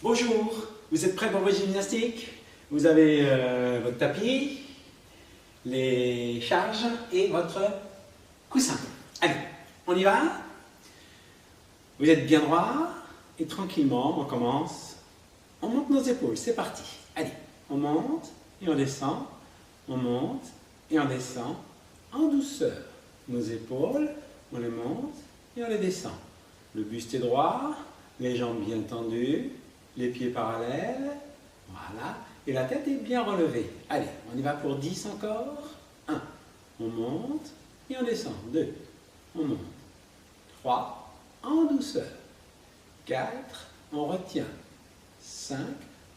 Bonjour, vous êtes prêts pour vos gymnastiques? Vous avez votre tapis, les charges et votre coussin. Allez, on y va? Vous êtes bien droit et tranquillement, on commence. On monte nos épaules, c'est parti. Allez, on monte et on descend, on monte et on descend en douceur. Nos épaules, on les monte et on les descend. Le buste est droit, les jambes bien tendues, les pieds parallèles, voilà, et la tête est bien relevée. Allez, on y va pour 10 encore. 1, on monte et on descend. 2, on monte. 3, en douceur. 4, on retient. 5,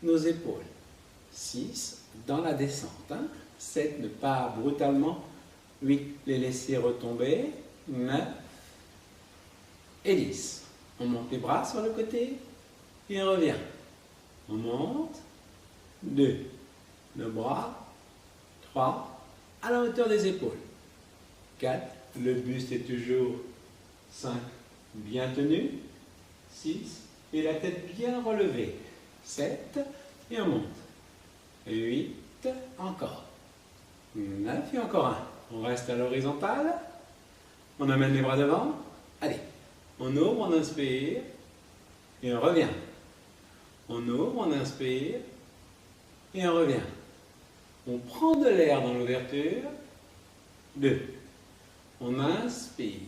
nos épaules. 6, dans la descente. 7, ne pas brutalement. 8, les laisser retomber. 9 et 10. On monte les bras sur le côté et on revient. On monte. 2, le bras. 3, à la hauteur des épaules. 4, le buste est toujours. 5, bien tenu. 6, et la tête bien relevée. 7, et on monte. 8, encore. 9, et encore 1. On reste à l'horizontale. On amène les bras devant. Allez, on ouvre, on inspire, et on revient. On ouvre, on inspire, et on revient. On prend de l'air dans l'ouverture. 2. On inspire.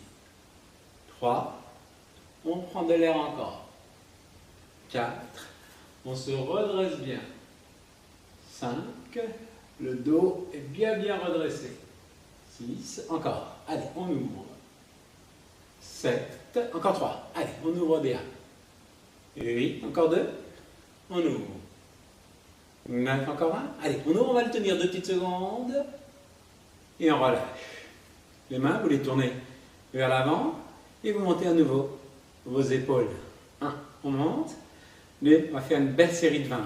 3. On prend de l'air encore. 4. On se redresse bien. 5. Le dos est bien redressé. 6. Encore. Allez, on ouvre. 7. Encore 3. Allez, on ouvre bien. 8. Encore 2. On ouvre. 9. Encore 1. Allez, on ouvre, on va le tenir 2 petites secondes. Et on relâche. Les mains, vous les tournez vers l'avant. Et vous montez à nouveau vos épaules. 1, on monte. 2, on va faire une belle série de 20.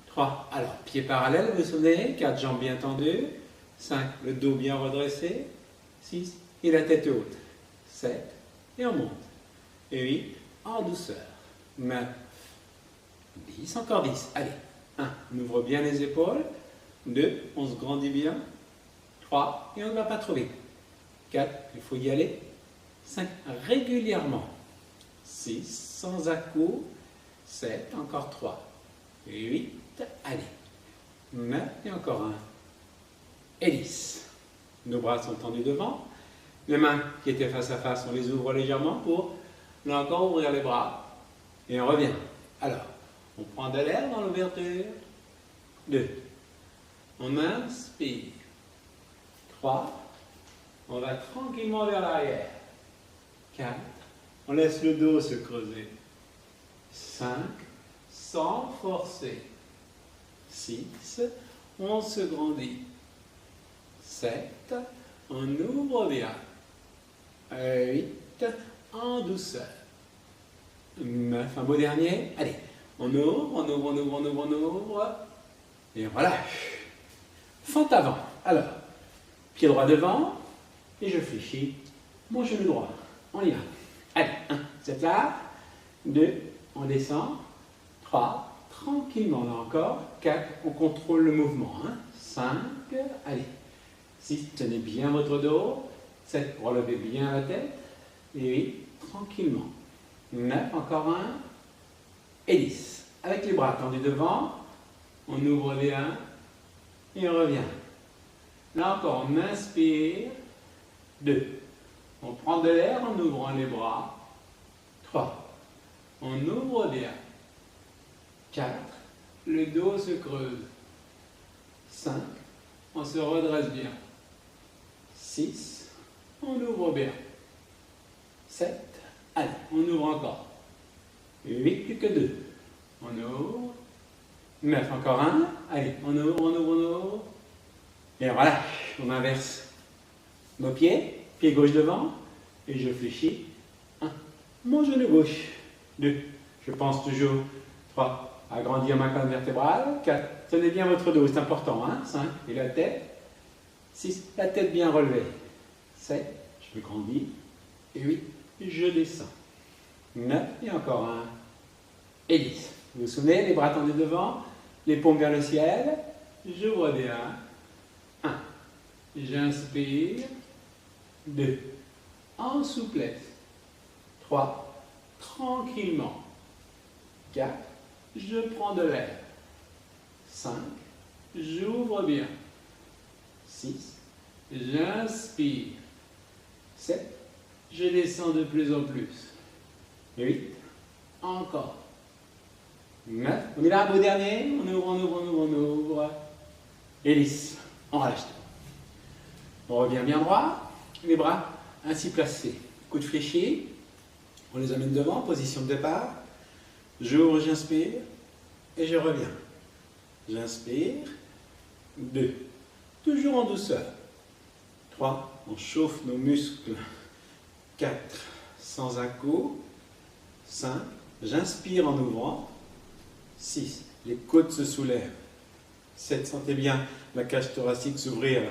3, alors pieds parallèles, vous vous souvenez. 4, jambes bien tendues. 5, le dos bien redressé. 6, et la tête haute. 7, et on monte. Et 8, en douceur. 9, 10, encore 10. Allez, 1, on ouvre bien les épaules. 2, on se grandit bien. 3, et on ne va pas trop vite. 4, il faut y aller. 5, régulièrement. 6, sans à-coups. 7, encore 3. 8, allez. 9, et encore 1. Et 10. Nos bras sont tendus devant. Les mains qui étaient face à face, on les ouvre légèrement pour, là encore, ouvrir les bras. Et on revient. Alors, on prend de l'air dans l'ouverture. 2. On inspire. 3. On va tranquillement vers l'arrière. 4. On laisse le dos se creuser. 5. Sans forcer. 6. On se grandit. 7. On ouvre bien. 8. En douceur. 9. Un beau dernier. Allez. On ouvre, on ouvre, on ouvre, on ouvre, on ouvre. Et on relâche. Fente avant. Alors, pied droit devant. Et je fléchis mon genou droit. On y va. Allez, 1, vous êtes là. 2, on descend. 3, tranquillement, là encore. 4, on contrôle le mouvement. 5, allez. 6, tenez bien votre dos. 7, relevez bien la tête. Et 8, tranquillement. 9, encore 1. Et 10. Avec les bras tendus devant, on ouvre bien. Et on revient. Là encore, on inspire. 2. On prend de l'air en ouvrant les bras. 3. On ouvre bien. 4. Le dos se creuse. 5. On se redresse bien. 6. On ouvre bien. 7. Allez, on ouvre encore. 8, plus que 2. On ouvre. 9, encore 1. Allez, on ouvre, on ouvre, on ouvre. Et on relâche. On inverse nos pieds. Pied gauche devant. Et je fléchis. 1. Mon genou gauche. 2. Je pense toujours. 3. agrandir ma colonne vertébrale. 4, tenez bien votre dos, c'est important. Hein? 5, et la tête. 6, la tête bien relevée. 7, je grandis. Et 8, je descends. 9, et encore un. Et 10. Vous vous souvenez, les bras tendus devant, les paumes vers le ciel. Je vois bien. 1. J'inspire. 2. En souplesse. 3. Tranquillement. 4. Je prends de l'air. 5. J'ouvre bien. 6. J'inspire. 7. Je descends de plus en plus. 8. Encore. 9. On est là, beau dernier. On ouvre, on ouvre, on ouvre, on ouvre. Et 10. On relâche tout. On revient bien droit. Les bras ainsi placés. Coude fléchi. On les amène devant, position de départ. J'ouvre, j'inspire. Et je reviens. J'inspire. 2. Toujours en douceur. 3. On chauffe nos muscles. 4. Sans à-coups. 5. J'inspire en ouvrant. 6. Les côtes se soulèvent. 7. Sentez bien la cage thoracique s'ouvrir.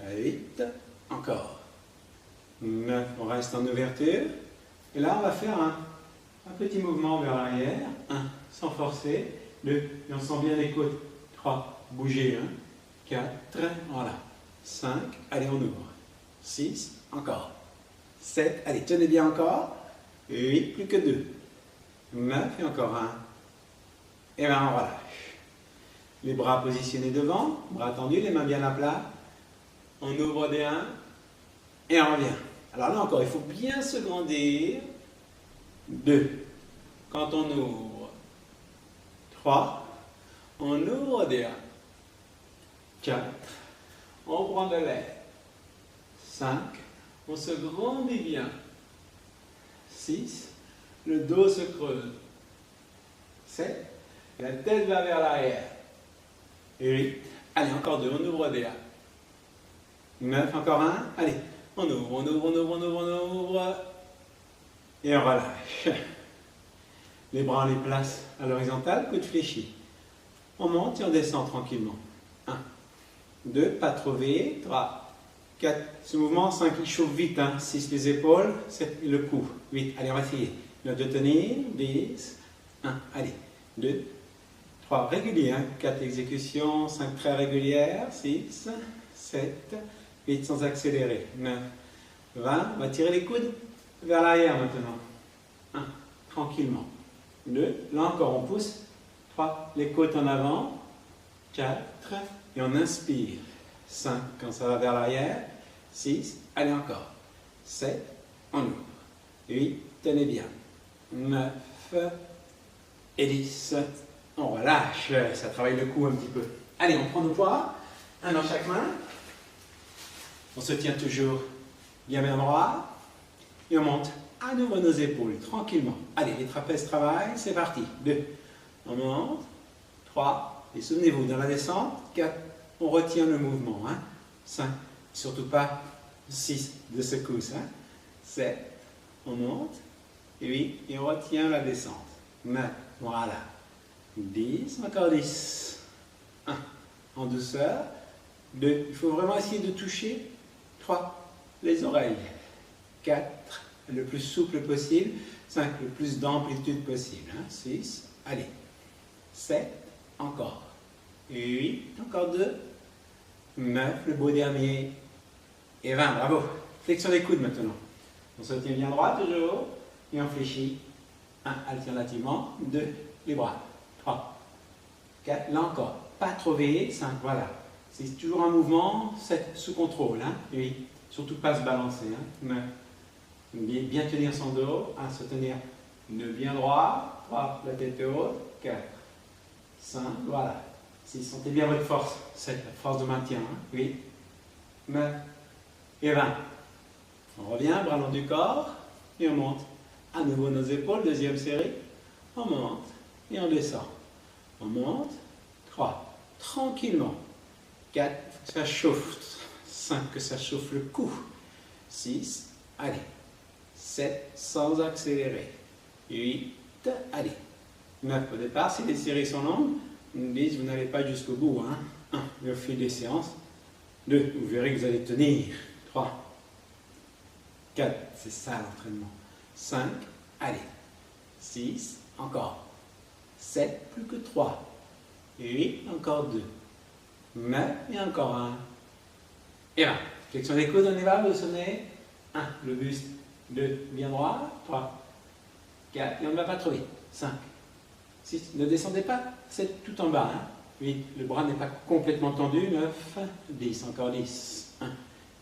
8. Encore. 9. On reste en ouverture. Et là, on va faire un petit mouvement vers l'arrière. 1. Sans forcer. 2. Et on sent bien les côtes. 3. Bougez. 4. Voilà. 5. Allez, on ouvre. 6. Encore. 7. Allez, tenez bien encore. 8. Plus que 2. 9. Et encore un. Et bien, on relâche. Les bras positionnés devant. Bras tendus, les mains bien à plat. On ouvre des 1. Et on revient. Alors là encore, il faut bien se grandir. 2. Quand on ouvre. 3. On ouvre des 1. 4. On prend de l'air. 5. On se grandit bien. 6. Le dos se creuse. 7. La tête va vers l'arrière. 8. Allez, encore 2. On ouvre des 1. 9. Encore un. Allez. On ouvre, on ouvre, on ouvre, on ouvre, on ouvre. Et on relâche. Les bras, on les place à l'horizontale, coude fléchi. On monte et on descend tranquillement. 1, 2, pas trop vite. 3, 4, ce mouvement, 5, il chauffe vite. 6, les épaules, 7, le cou. 8, allez, on va essayer. 9 de tenir, 10, 1, allez. 2, 3, régulier. 4, exécutions, 5, très régulières. 6, 7, 8 sans accélérer. 9, 20. On va tirer les coudes vers l'arrière maintenant. 1. Tranquillement. 2. Là encore, on pousse. 3. Les côtes en avant. 4. Et on inspire. 5. Quand ça va vers l'arrière. 6. Allez encore. 7. On ouvre. 8. Tenez bien. 9. Et 10. On relâche. Ça travaille le cou un petit peu. Allez, on prend nos poids. Un dans chaque main. On se tient toujours bien droit et on monte à nouveau nos épaules tranquillement. Allez, les trapèzes travaillent, c'est parti. 2, on monte. 3, et souvenez-vous, dans la descente, 4, on retient le mouvement. 5, surtout pas 6 de secousse. 7, on monte. 8, et on retient la descente. 9, voilà. 10, encore 10. 1, en douceur. 2, il faut vraiment essayer de toucher. 3, les oreilles. 4, le plus souple possible. 5, le plus d'amplitude possible. 6, allez. 7, encore. 8, encore 2. 9, le beau dernier. Et 20, bravo. Flexion des coudes maintenant. On se tient bien droit toujours. Et on fléchit. 1, alternativement. 2, les bras. 3, 4, là encore. Pas trop vite. 5, voilà. C'est toujours un mouvement, 7 sous contrôle. 8, surtout pas se balancer. 9, bien tenir son dos. 1, se tenir bien droit. 3, la tête haute. 4, 5, voilà. 6, sentez bien votre force. 7, la force de maintien. 8, 9 et 20. On revient, bras long du corps. Et on monte. À nouveau nos épaules, deuxième série. On monte et on descend. On monte. 3, tranquillement. 4, que ça chauffe. 5, que ça chauffe le cou. 6, allez. 7, sans accélérer. 8, allez. 9 au départ. Si les séries sont longues, 10, vous n'allez pas jusqu'au bout. 1, au fil des séances. 2, vous verrez que vous allez tenir. 3, 4, c'est ça l'entraînement. 5, allez. 6, encore. 7, plus que 3. 8, encore 2. 9, et encore 1. Et 20. Flexion des coudes, on y va, vous sonnez. 1, le buste. 2, bien droit. 3, 4, et on ne va pas trop vite. 5, 6, ne descendez pas, 7, tout en bas. 8, le bras n'est pas complètement tendu. 9, 10, encore 10. 1,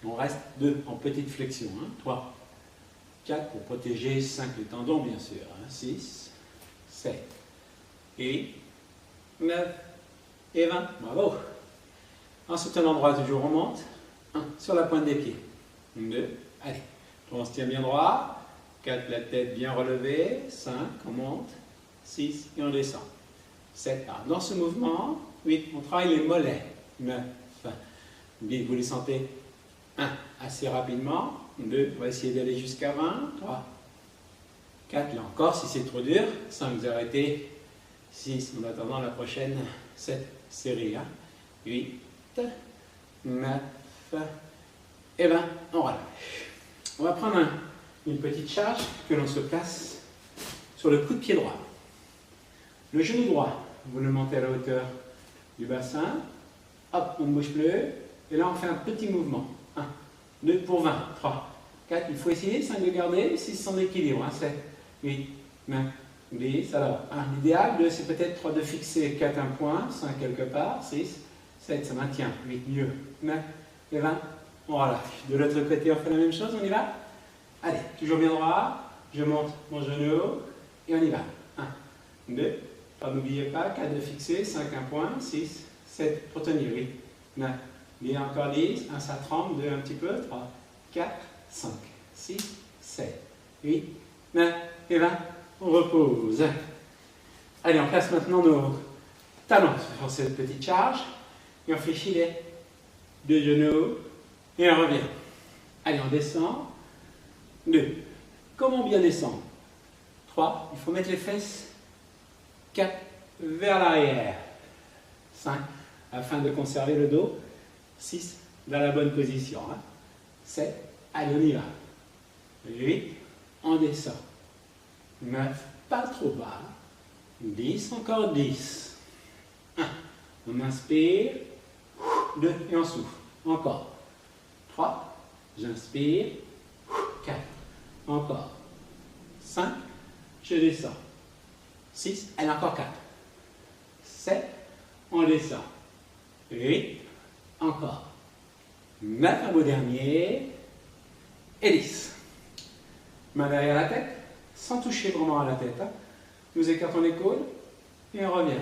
on reste 2 en petite flexion. 3, 4 pour protéger 5 les tendons, bien sûr. 6, 7, 8, 9 et 20. Bravo. En soutenant droit, toujours on monte. 1, sur la pointe des pieds. 2, allez. On se tient bien droit. 4, la tête bien relevée. 5, on monte. 6, et on descend. 7, dans ce mouvement. 8, on travaille les mollets. 9, 10, vous les sentez. 1, assez rapidement. 2, on va essayer d'aller jusqu'à 20. 3, 4, là encore, si c'est trop dur. 5, vous arrêtez. 6, en attendant la prochaine 7 série. 8, 9 et 20, on relâche. On va prendre une petite charge que l'on se place sur le coup de pied droit. Le genou droit, vous le montez à la hauteur du bassin. Hop, on ne bouge plus. Et là, on fait un petit mouvement. 1, 2 pour 20. 3, 4, il faut essayer. 5 de garder. 6 sans équilibre. 7, 8, 9, 10. Alors, l'idéal, c'est peut-être de fixer 4, un point. 5 quelque part. 6, 7, ça maintient. 8, mieux. 9 et 20, on relâche. De l'autre côté, on fait la même chose. On y va. Allez, toujours bien droit. Je monte mon genou. Et on y va. 1, 2, n'oubliez pas, 4 de fixer, 5, un point, 6, 7, pour tenir, 8, 9, bien encore 10, 1, ça tremble, 2, un petit peu, 3, 4, 5, 6, 7, 8, 9 et 20, on repose. Allez, on place maintenant nos talons sur cette petite charge, et on fléchit les deux genoux, et on revient. Allez, on descend, 2, comment bien descendre? 3, il faut mettre les fesses 4, vers l'arrière. 5, afin de conserver le dos. 6, dans la bonne position. 7, allez, on y va. 8, on descend. 9, pas trop bas. 10, encore 10. 1, on inspire. 2, et on souffle. Encore. 3, j'inspire. 4, encore. 5, je descends. 6, elle a encore 4. 7, on descend. 8, encore. 9, un beau dernier. Et 10. Main derrière la tête, sans toucher vraiment à la tête. Nous écartons les coudes et on revient.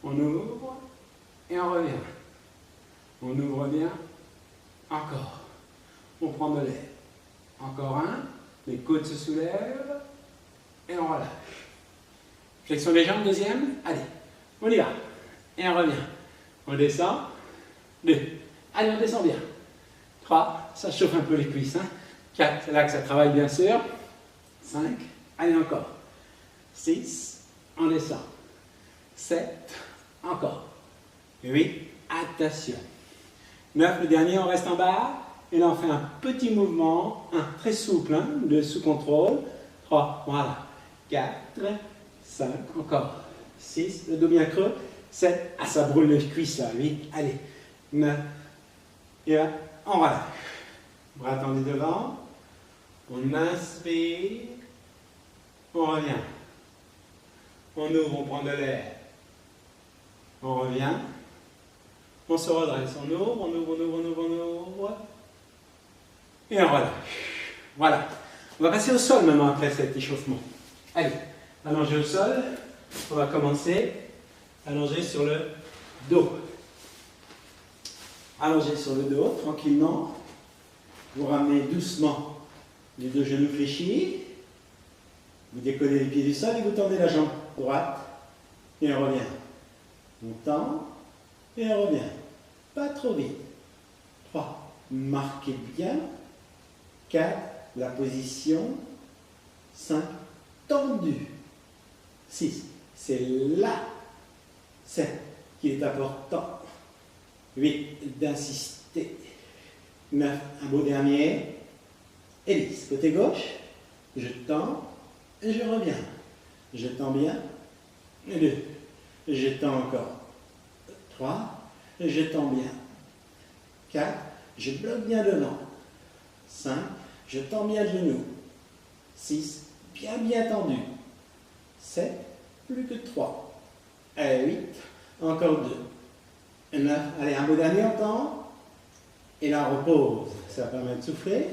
On ouvre et on revient. On ouvre bien. Encore. On prend de l'air. Encore un. Les coudes se soulèvent et on relâche. Flexion des jambes, deuxième. Allez, on y va. Et on revient. On descend. 2. Allez, on descend bien. 3. Ça chauffe un peu les cuisses. 4. C'est là que ça travaille bien sûr. 5. Allez, encore. 6. On descend. 7. Encore. 8. Attention. 9. Le dernier, on reste en bas. Et là, on fait un petit mouvement. 1. Très souple. 2. Sous contrôle. 3. Voilà. 4. 5, encore. 6, le dos bien creux. 7, ça brûle les cuisses là. 8, allez. 9, et là, on relâche. Bras tendus devant. On inspire. On revient. On ouvre, on prend de l'air. On revient. On se redresse. On ouvre, on ouvre, on ouvre, on ouvre, on ouvre. Et on relâche. Voilà. On va passer au sol maintenant après cet échauffement. Allez. Allongé au sol, on va commencer allongé sur le dos. Allongé sur le dos, tranquillement. Vous ramenez doucement les deux genoux fléchis. Vous décollez les pieds du sol et vous tendez la jambe droite. Et on revient. On tend et on revient. Pas trop vite. 3. Marquez bien. 4. La position. 5. Tendu. 6. C'est là, 7, qu'il est important. 8, d'insister. 9, un beau dernier. Et 10, côté gauche, je tends et je reviens. Je tends bien. 2, je tends encore. 3, je tends bien. 4, je bloque bien devant. 5, je tends bien le genou. 6, bien tendu. 7, plus que 3. Et 8, encore 2. 9, allez, un beau dernier, on tend. Et là, on repose. Ça permet de souffler.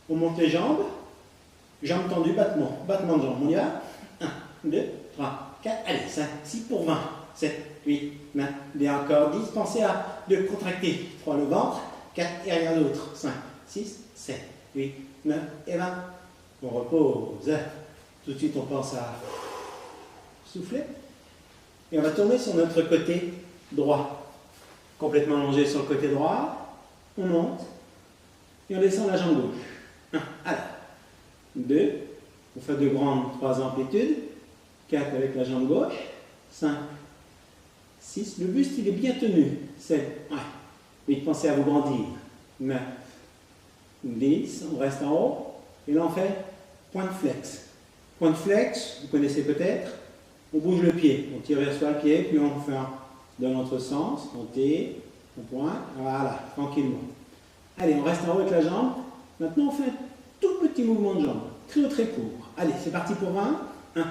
On monte les jambes. Jambes tendues, battement. Battement de jambes. On y va. 1, 2, 3, 4, allez, 5, 6 pour 20. 7, 8, 9, et encore 10. Pensez à de contracter. 3, le ventre. 4, et rien d'autre. 5, 6, 7, 8, 9 et 20. On repose. Tout de suite, on pense à souffler. Et on va tourner sur notre côté droit. Complètement allongé sur le côté droit. On monte. Et on descend la jambe gauche. 1, alors. 2. On fait de grandes 3 amplitudes. 4 avec la jambe gauche. 5. 6. Le buste, il est bien tenu. 7. Ouais. 8. Pensez à vous grandir. 9. 10. On reste en haut. Et là, on fait point de flex. Point de flex, vous connaissez peut-être. On bouge le pied. On tire vers soi le pied, puis on fait dans l'autre sens. On tire, on pointe. Voilà, tranquillement. Allez, on reste en haut avec la jambe. Maintenant, on fait un tout petit mouvement de jambe. Très court. Allez, c'est parti pour 20. 1,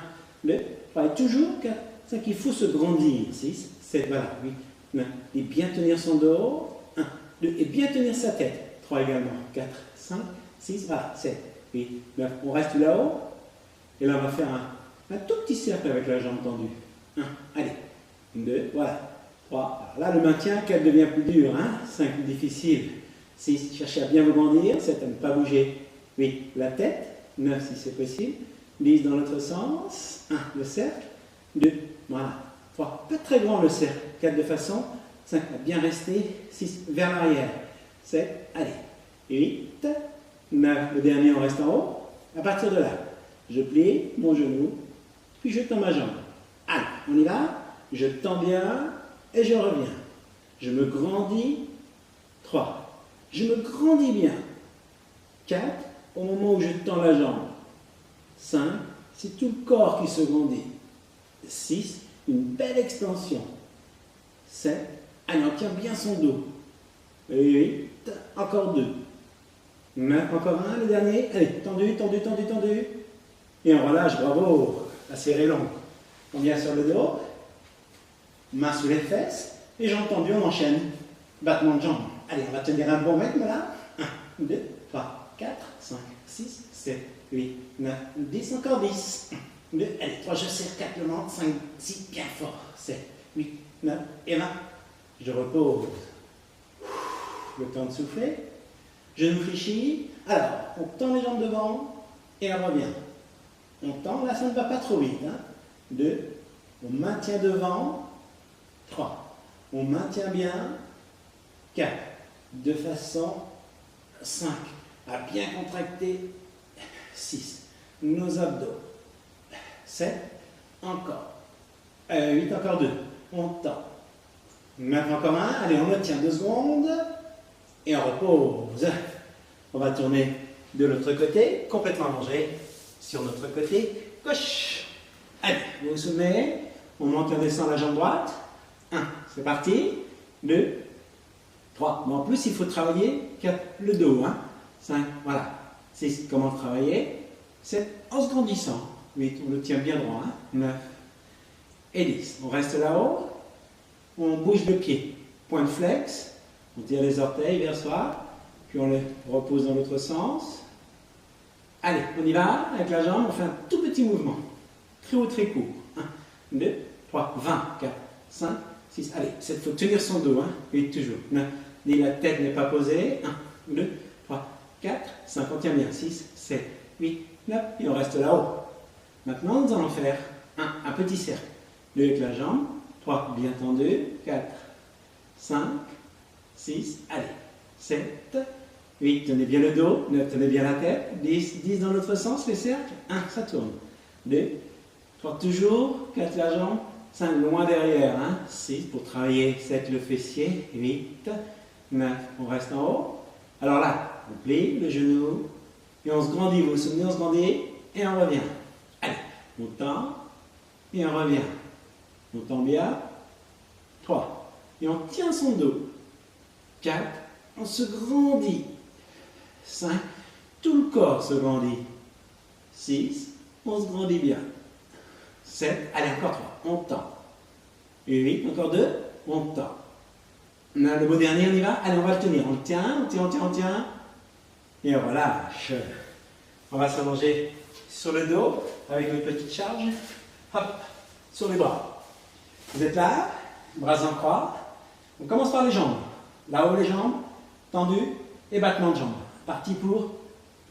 2, 3. Et toujours 4, 5. Il faut se grandir. 6, 7, voilà. 8, 9. Et bien tenir son dos. 1, 2. Et bien tenir sa tête. 3 également. 4, 5, 6, voilà. 7, 8, 9. On reste là-haut. Et là, on va faire un tout petit cercle avec la jambe tendue. 1, allez. 2, voilà. 3. Alors là, le maintien, 4 devient plus dur. 5, plus difficile. 6, cherchez à bien vous grandir. 7, à ne pas bouger. 8, la tête. 9, si c'est possible. 10, dans l'autre sens. 1, le cercle. 2, voilà. 3, pas très grand le cercle. 4, de façon. 5, à bien rester. 6, vers l'arrière. 7, allez. 8, 9, le dernier, on reste en haut. À partir de là, je plie mon genou, puis je tends ma jambe. Allez, on y va. Je tends bien et je reviens. Je me grandis. 3. Je me grandis bien. 4. Au moment où je tends la jambe. 5. C'est tout le corps qui se grandit. 6. Une belle extension. 7. Allez, on tient bien son dos. 8. Encore 2. 9. Encore un, le dernier. Allez, tendu. Et on relâche, bravo. La serrée longue. On vient sur le dos. Main sous les fesses. Et jambes tendues, on enchaîne. Battement de jambes. Allez, on va tenir un bon rythme là. 1, 2, 3, 4, 5, 6, 7, 8, 9, 10. Encore 10. 1, 2, allez, 3, je serre 4 le ventre. 5, 6, bien fort. 7, 8, 9 et 20. Je repose. Le temps de souffler. Genou fléchi. Alors, on tend les jambes devant et on revient. On tend, là ça ne va pas trop vite. 2, on maintient devant. 3, on maintient bien. 4, de façon. 5, à bien contracter. 6, nos abdos. 7, encore. 8, encore 2. On tend. 9, encore un. Allez, on le tient 2 secondes. Et on repose. On va tourner de l'autre côté, complètement allongé, sur notre côté gauche. Allez, vous vous souvenez, on monte et on descend la jambe droite. 1, c'est parti. 2, 3. Mais en plus, il faut travailler 4, le dos. 5, voilà. 6, comment travailler. 7, en se grandissant. 8, on le tient bien droit. 9 et 10. On reste là-haut. On bouge le pied. Point de flex. On tire les orteils vers soi. Puis on les repose dans l'autre sens. Allez, on y va. Avec la jambe, on fait un tout petit mouvement. Très court. 1, 2, 3, 20, 4, 5, 6. Allez, il faut tenir son dos. 8, toujours. 9. Et la tête n'est pas posée. 1, 2, 3, 4, 5. On tient bien. 6, 7, 8, 9. Et on reste là-haut. Maintenant, nous allons faire un petit cercle. 2 avec la jambe. 3, bien tendu. 4, 5, 6, allez. 7, 8, tenez bien le dos. 9, tenez bien la tête. 10, 10 dans l'autre sens, les cercles. 1, ça tourne. 2, 3, Porte toujours, 4 la jambe, 5 loin derrière, hein. 6 pour travailler 7 le fessier, 8, 9, on reste en haut. Alors là, on plie le genou et on se grandit, vous vous souvenez, on se grandit et on revient. Allez, on tend et on revient. On tend bien, 3, et on tient son dos, 4, on se grandit, 5, tout le corps se grandit, 6, on se grandit bien, 7, allez encore 3, on tend, et 8, encore 2, on tend. Le mot dernier, on y va, allez, on va le tenir, on le tient, on tient, on tient, on tient, et on relâche. On va s'allonger sur le dos avec une petite charge, hop, sur les bras. Vous êtes là, bras en croix. On commence par les jambes. Là-haut les jambes, tendues et battement de jambes. Parti pour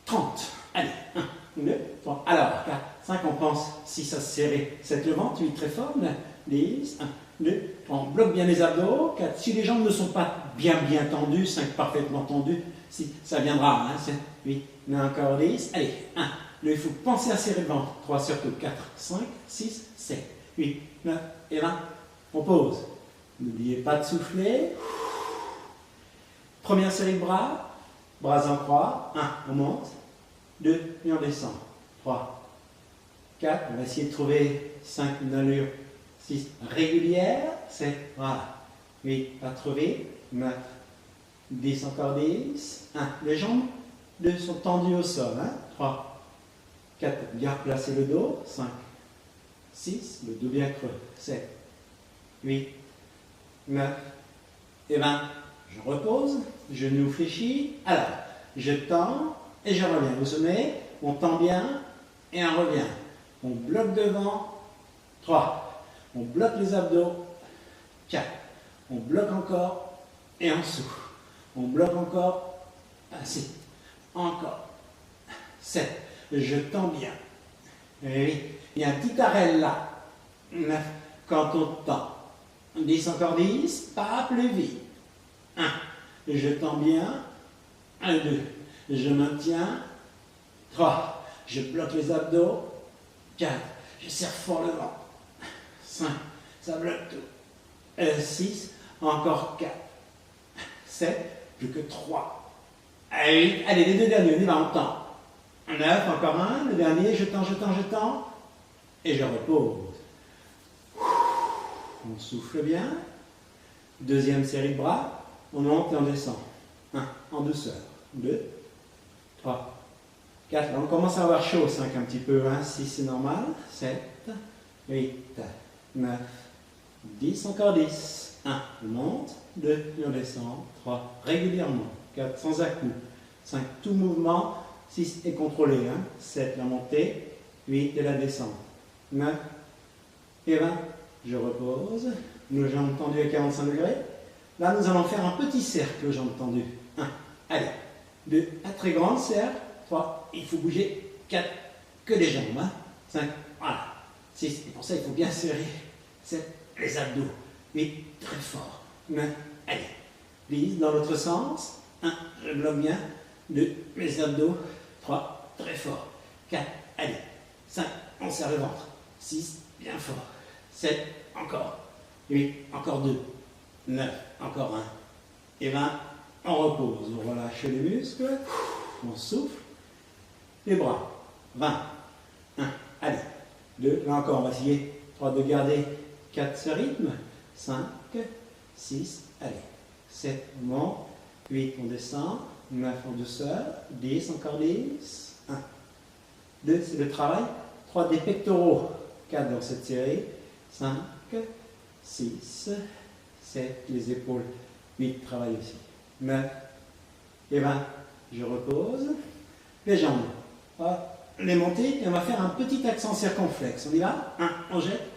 30. Allez, 1, 2, 3. Alors, 4, 5, on pense 6 à se serrer. 7 le ventre, 8 très fort. 9, 10, 1, 2, 3. On bloque bien les abdos. 4, si les jambes ne sont pas bien tendues, 5 parfaitement tendues, si, ça viendra. 7, 8, 9, encore 10. Allez, 1, 2, il faut penser à serrer le ventre. 3 surtout. 4, 5, 6, 7, 8, 9 et 20. On pose. N'oubliez pas de souffler. Première série de bras. Bras en croix. 1, on monte. 2, et on descend. 3, 4, on va essayer de trouver 5, une allure. 6, régulière. 7, voilà. 8, pas trop vite. 9, 10, encore 10. 1, les jambes. 2 sont tendues au sol. 3, 4, bien placer le dos. 5, 6, le dos bien creux. 7, 8, 9 et 20. Je repose, genou fléchi. Alors, je tends et je reviens. Vous vous souvenez, on tend bien et on revient. On bloque devant. 3. On bloque les abdos. 4. On bloque encore et on souffle. On bloque encore. 6. Encore. 7. Je tends bien. 8. Il y a un petit arrêt là. 9. Quand on tend. 10, encore 10. Pas plus vite. 1. Je tends bien. 1, 2. Je maintiens. 3. Je bloque les abdos. 4. Je serre fort le ventre. 5. Ça bloque tout. 6. Encore 4. 7. Plus que 3. 8. Allez, les deux derniers, on y va, on tend. 9. Encore un. Le dernier, je tends, je tends, je tends. Et je repose. On souffle bien. Deuxième série de bras. On monte et on descend. 1. En douceur. 2. 3. 4. Là, on commence à avoir chaud. 5 un petit peu. 6 c'est normal. 7. 8. 9. 10. Encore 10. 1. On monte. 2. Et on descend. 3. Régulièrement. 4. Sans à-coups. 5. Tout mouvement. 6 est contrôlé. 7. La montée. 8. Et la descente. 9. Et 20. Je repose. Nos jambes tendues à 45 degrés. Là, nous allons faire un petit cercle aux jambes tendues. 1. Allez. 2. Un très grand cercle. 3. Il faut bouger. 4. Que les jambes. 5. Voilà. 6. Et pour ça, il faut bien serrer. 7. Les abdos. 8. Très fort. 9. Allez. 10. Dans l'autre sens. 1. Je bloque bien. 2. Les abdos. 3. Très fort. 4. Allez. 5. On serre le ventre. 6. Bien fort. 7. Encore. 8. Encore 2. 9. Encore 1. Et 20. On repose. On relâche les muscles. On souffle. Les bras. 20. 1. Allez. 2. Là encore, on va essayer. 3 de garder 4 ce rythme. 5. 6. Allez. 7. On monte. 8. On descend. 9 en douceur. 10. Encore 10. 1. 2. C'est le travail. 3 des pectoraux. 4 dans cette série. 5. 6. 7. Les épaules. 8. Travail aussi. 9. Et 20. Je repose. Les jambes. On va les monter et on va faire un petit accent circonflexe. On y va. 1. On jette.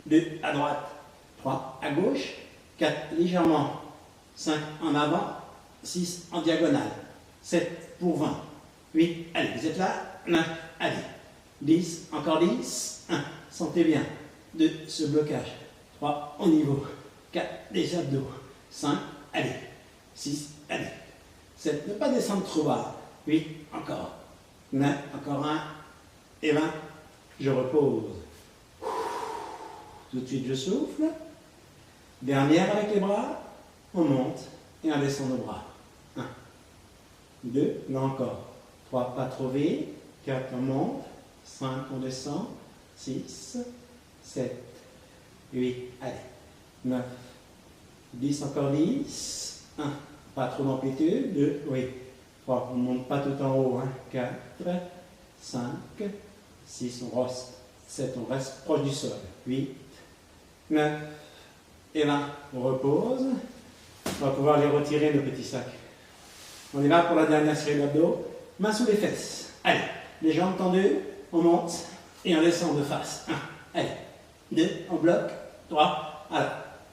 2. À droite. 3. À gauche. 4. Légèrement. 5. En avant. 6. En diagonale. 7. Pour 20. 8. Allez, vous êtes là. 9. Allez. 10. Encore 10. 1. Sentez bien. 2. Ce blocage. 3. Au niveau. 4. Les abdos. 5. Allez. 6. Allez. 7. Ne pas descendre trop bas. 8. Encore. 9. Encore 1. Et 20. Je repose. Tout de suite, je souffle. Dernière avec les bras. On monte et on descend nos bras. 1, 2, là encore. 3, pas trop vite. 4, on monte. 5, on descend. 6, 7, 8, allez. 9, 10, encore 10. 1, pas trop d'amplitude. 2, oui. 3, on ne monte pas tout en haut. 4, 5, 6, on reste. 7, on reste proche du sol. 8, 9 et 20. On repose. On va pouvoir les retirer, nos petits sacs. On est là pour la dernière série d'abdos. Mains sous les fesses. Allez, les jambes tendues. On monte et on descend de face. 1, allez. 2, on bloque. 3, alors.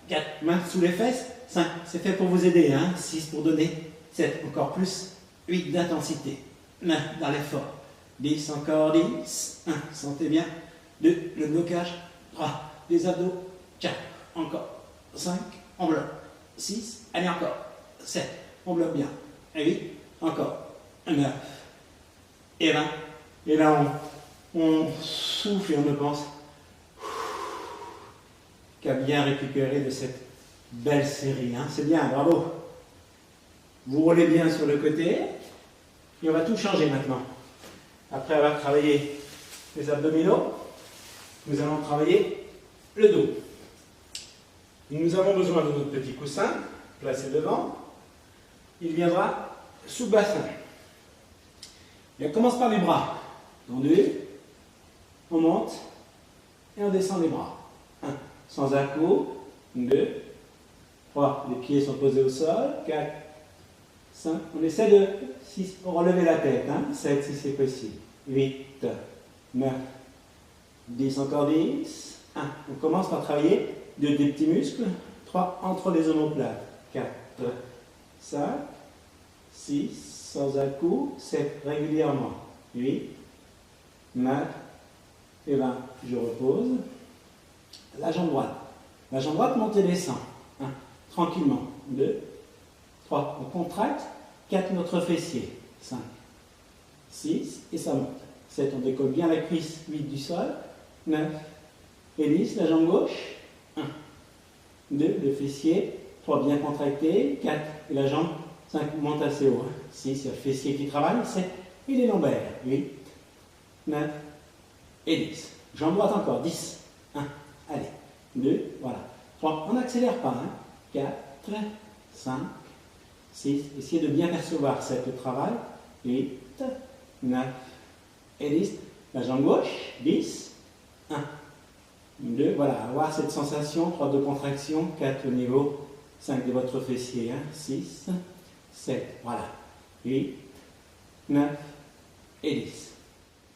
4, mains sous les fesses. 5, c'est fait pour vous aider. 6 pour donner. 7, encore plus. 8 d'intensité. Main dans l'effort. 10, encore 10. 1, sentez bien. 2, le blocage. 3, les abdos. 4, encore. 5, on bloque. 6, allez encore. 7, on bloque bien. Et 8, encore. 9 et 20. Et là, on souffle et on ne pense qu'à bien récupérer de cette belle série. C'est bien, bravo. Vous roulez bien sur le côté. Et on va tout changer maintenant. Après avoir travaillé les abdominaux, nous allons travailler le dos. Nous avons besoin de notre petit coussin placé devant. Il viendra sous le bassin. Et on commence par les bras. Tendus. On monte et on descend les bras. 1, sans à-coup. 2, 3, les pieds sont posés au sol. 4, 5, on essaie de 6, relever la tête. 7 si c'est possible. 8, 9, 10, encore 10. 1, on commence par travailler des petits muscles. 3, entre les omoplates. 4, 5, 6, sans à-coup. 7, régulièrement. 8, 9 et 20. Je repose. La jambe droite. La jambe droite monte et descend. 1, tranquillement. 2, 3, on contracte. 4, notre fessier. 5, 6, et ça monte. 7, on décolle bien la cuisse. 8 du sol. 9 et 10, la jambe gauche. 1, 2, le fessier. 3, bien contracté. 4, et la jambe. 5, monte assez haut. 6, il y a le fessier qui travaille. 7, et les lombaires. 8, 9 et 10. Jambe droite encore. 10. 1, allez. 2, voilà. 3, on n'accélère pas. 4, 5, 6, essayez de bien percevoir 7, le travail. 8, 9 et 10. La jambe gauche. 10. 1, 2, voilà. Avoir cette sensation. 3 de contraction. 4 au niveau. 5 de votre fessier. 6, 7. Voilà. 8, 9 et 10.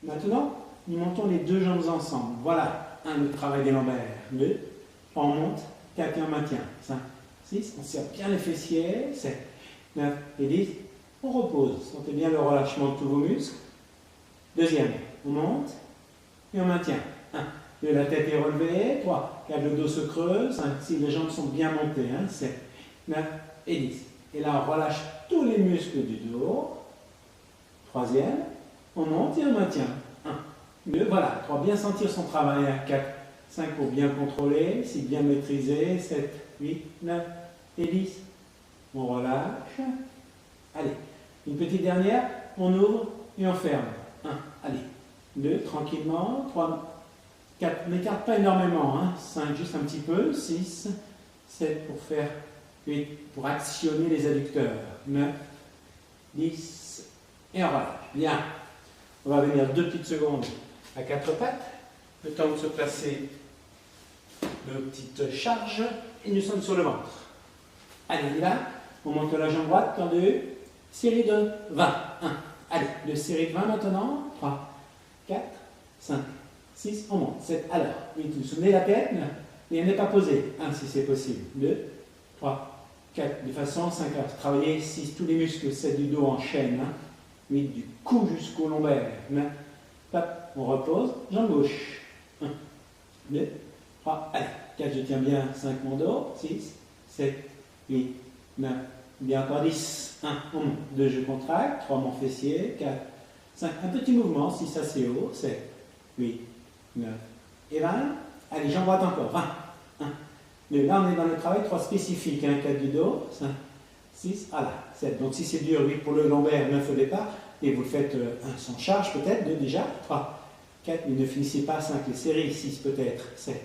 Maintenant, nous montons les deux jambes ensemble. Voilà. 1, le travail des lombaires. 2, on monte. 4 et on maintient. 5, 6, on serre bien les fessiers. 7, 9 et 10. On repose. Sentez bien le relâchement de tous vos muscles. Deuxième, on monte et on maintient. 1, 2, la tête est relevée. 3, 4, le dos se creuse. 5, 6, les jambes sont bien montées. 7, 9 et 10. Et là, on relâche tous les muscles du dos. Troisième, on monte et on maintient. 1, 2, voilà. 3, bien sentir son travail. 4, 5 pour bien contrôler. 6, bien maîtriser. 7, 8, 9 et 10. On relâche. Allez, une petite dernière. On ouvre et on ferme. 1, allez. 2, tranquillement. 3, 4, n'écarte pas énormément. 5, juste un petit peu. 6, 7 pour faire 8, pour actionner les adducteurs. 9, 10 et on relâche. Bien. On va venir 2 petites secondes à 4 pattes. Le temps de se placer de petites charges. Et nous sommes sur le ventre. Allez, on y va. On monte la jambe droite, tendue. Série de 20. 1. Allez, de série de 20 maintenant. 3, 4, 5, 6, on monte. 7, alors. 8, vous souvenez la tête et elle n'est pas posée. 1 si c'est possible. 2, 3, 4, de façon 5 heures. Travaillez 6, tous les muscles. 7 du dos en chaîne. 8 du cou jusqu'au lombaire. 9, hop, on repose. Jambe gauche. 1, 2, 3, allez. 4, je tiens bien 5 mon dos. 6, 7, 8, 9, bien encore 10. 1, on monte. 2, je contracte. 3, mon fessier. 4, 5, un petit mouvement. 6, assez haut. 7, 8, 9 et 20. Allez, jambe droite encore. 20. 1, 2. Là, on est dans le travail 3 spécifique. 4 du dos. 5, 6. Voilà. 7. Donc, si c'est dur, 8 pour le lombaire, 9 au départ. Et vous le faites sans charge, peut-être. 2 déjà. 3, 4. Mais ne finissez pas 5. Les séries. 6 peut-être. 7,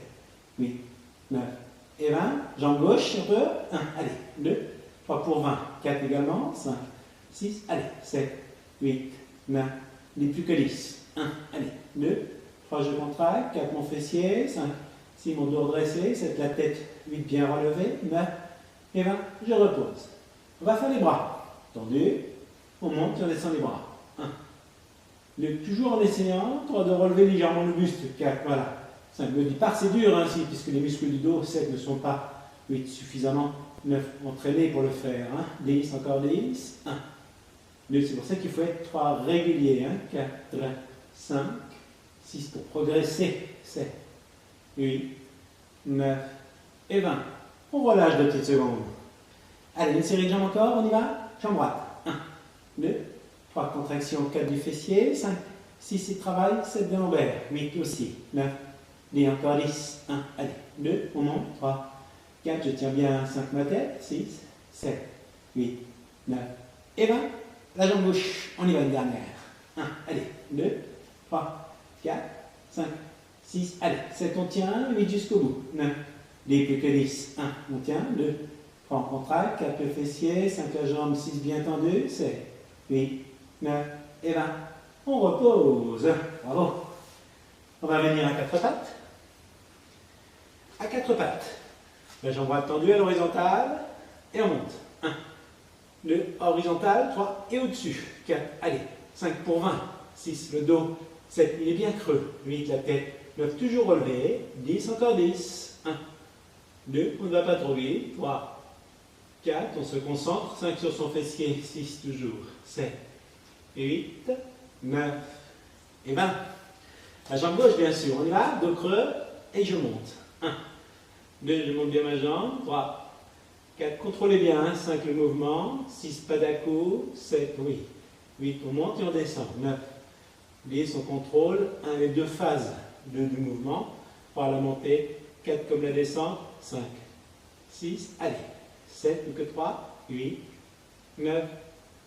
8, 9 et 20. Jambe gauche, un peu. 1. Allez. 2. 3 pour 20. 4 également. 5, 6. Allez. 7, 8, 9. Il n'est plus que 10. 1. Allez. 2. 3, je contracte, 4 mon fessier, 5, 6 mon dos redressé, 7 la tête, 8 bien relevée, 9 et 20, je repose. On va faire les bras. Tendus, on monte et on descend les bras. 1, 2, toujours en essayant, 3 de relever légèrement le buste, 4, voilà. 5, le départ c'est dur ainsi, puisque les muscles du dos, 7 ne sont pas 8 suffisamment 9 entraînés pour le faire. 10, encore 10, 1, 2, c'est pour ça qu'il faut être 3 réguliers. 4, 5, 6 pour progresser, 7, 8, 9 et 20. On relâche 2 petites secondes. Allez, une série de jambes encore, on y va. Jambe droite. 1, 2, 3 contractions, 4 du fessier, 5, 6 c'est travail, 7 de lombaire, 8 aussi, 9, 10, encore 10, 1, allez, 2, on monte, 3, 4, je tiens bien 5 ma tête, 6, 7, 8, 9 et 20. La jambe gauche, on y va une dernière. 1, allez, 2, 3, 4, 5, 6, allez, 7 on tient, 8 jusqu'au bout, 9, 10 plus que 10, 1, on tient, 2, 3 on contracte, 4 le fessier, 5 la jambe, 6 bien tendu, 7, 8, 9 et 20, on repose, bravo. On va venir à 4 pattes, à 4 pattes, la jambe droite tendue à l'horizontale, et on monte, 1, 2, horizontal, 3, et au-dessus, 4, allez, 5 pour 20, 6, le dos, 7, il est bien creux, 8, la tête, 9, toujours relevé, 10, encore 10, 1, 2, on ne va pas trop vite, 3, 4, on se concentre, 5 sur son fessier, 6 toujours, 7, 8, 9 et 20. La jambe gauche, bien sûr, on y va, dos creux, et je monte, 1, 2, je monte bien ma jambe, 3, 4, contrôlez bien, 5 le mouvement, 6 pas d'à-coup, 7, oui, 8 on monte et on descend, 9, 10 on contrôle, 1 et 2 phases du mouvement, 3 la montée, 4 comme la descente, 5, 6, allez, 7 plus que 3, 8, 9